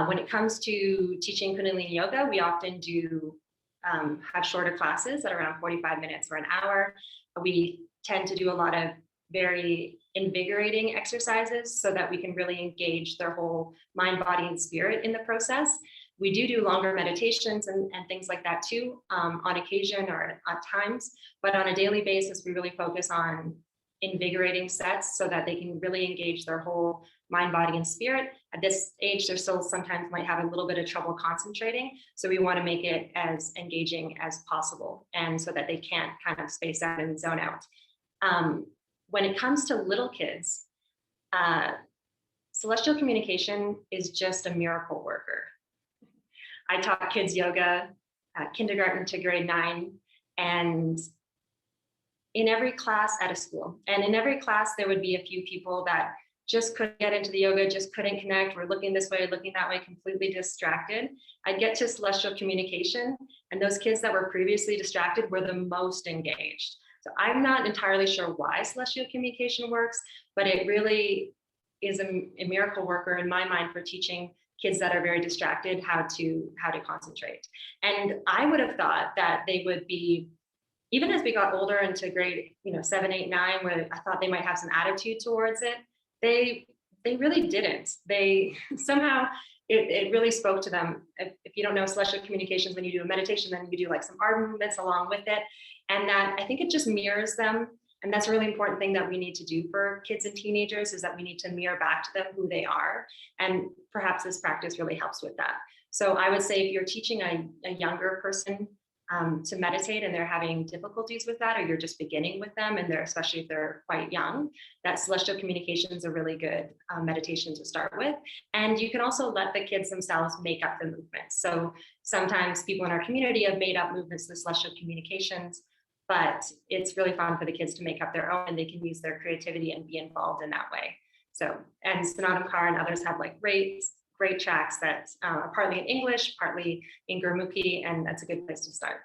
When it comes to teaching Kundalini yoga, we often do have shorter classes at around 45 minutes or an hour. We tend to do a lot of very invigorating exercises so that we can really engage their whole mind, body, and spirit in the process. We do longer meditations and things like that too, on occasion or at times, but on a daily basis, we really focus on invigorating sets so that they can really engage their whole mind, body, and spirit. At this age, they're still sometimes might have a little bit of trouble concentrating. So we want to make it as engaging as possible, and so that they can't kind of space out and zone out. When it comes to little kids, celestial communication is just a miracle worker. I taught kids yoga, kindergarten to grade 9, and in every class at a school. And in every class, there would be a few people that just couldn't get into the yoga, just couldn't connect, were looking this way, looking that way, completely distracted. I'd get to celestial communication, and those kids that were previously distracted were the most engaged. So I'm not entirely sure why celestial communication works, but it really is a miracle worker in my mind for teaching kids that are very distracted how to concentrate. And I would have thought that they would be, even as we got older into grade 7, 8, 9, where I thought they might have some attitude towards it, they really didn't. They somehow it really spoke to them. If you don't know celestial communications, when you do a meditation, then you do like some arm movements along with it, and that I think it just mirrors them. And that's a really important thing that we need to do for kids and teenagers, is that we need to mirror back to them who they are. And perhaps this practice really helps with that. So I would say if you're teaching a younger person to meditate and they're having difficulties with that, or you're just beginning with them, and especially if they're quite young, that celestial communication is a really good meditation to start with. And you can also let the kids themselves make up the movements. So sometimes people in our community have made up movements to celestial communications, but it's really fun for the kids to make up their own, and they can use their creativity and be involved in that way. So, and Sanatana Kaur and others have like great tracks that are partly in English, partly in Gurmukhi, and that's a good place to start.